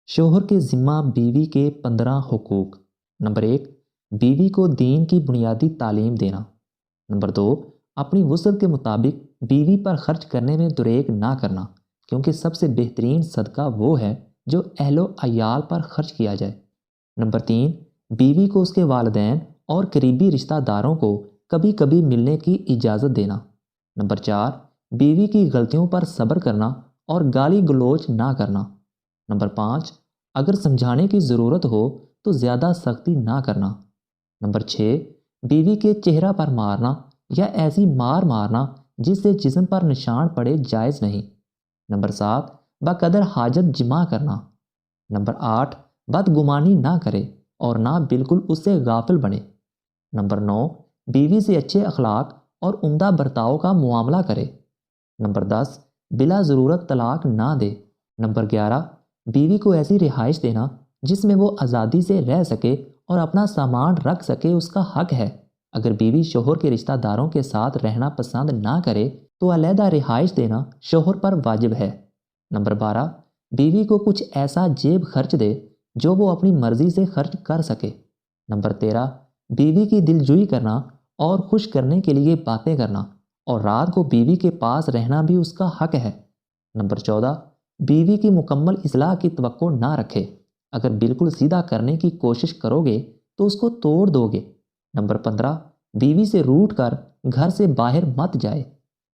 شوہر کے ذمہ بیوی کے 15 حقوق۔ نمبر 1، بیوی کو دین کی بنیادی تعلیم دینا۔ نمبر 2، اپنی وسعت کے مطابق بیوی پر خرچ کرنے میں دریغ نہ کرنا، کیونکہ سب سے بہترین صدقہ وہ ہے جو اہل و عیال پر خرچ کیا جائے۔ نمبر 3، بیوی کو اس کے والدین اور قریبی رشتہ داروں کو کبھی کبھی ملنے کی اجازت دینا۔ نمبر 4، بیوی کی غلطیوں پر صبر کرنا اور گالی گلوچ نہ کرنا۔ نمبر 5، اگر سمجھانے کی ضرورت ہو تو زیادہ سختی نہ کرنا۔ نمبر 6، بیوی کے چہرہ پر مارنا یا ایسی مارنا جس سے جسم پر نشان پڑے جائز نہیں۔ نمبر 7، بقدر حاجت جمع کرنا۔ نمبر 8، بدگمانی نہ کرے اور نہ بالکل اس سے غافل بنے۔ نمبر 9، بیوی سے اچھے اخلاق اور عمدہ برتاؤ کا معاملہ کرے۔ نمبر 10، بلا ضرورت طلاق نہ دے۔ نمبر 11، بیوی کو ایسی رہائش دینا جس میں وہ آزادی سے رہ سکے اور اپنا سامان رکھ سکے، اس کا حق ہے۔ اگر بیوی شوہر کے رشتہ داروں کے ساتھ رہنا پسند نہ کرے تو علیحدہ رہائش دینا شوہر پر واجب ہے۔ نمبر 12، بیوی کو کچھ ایسا جیب خرچ دے جو وہ اپنی مرضی سے خرچ کر سکے۔ نمبر 13، بیوی کی دلجوئی کرنا اور خوش کرنے کے لیے باتیں کرنا، اور رات کو بیوی کے پاس رہنا بھی اس کا حق ہے۔ نمبر 14، بیوی کی مکمل اصلاح کی توقع نہ رکھے۔ اگر بالکل سیدھا کرنے کی کوشش کرو گے تو اس کو توڑ دو گے۔ نمبر 15، بیوی سے روٹھ کر گھر سے باہر مت جائے۔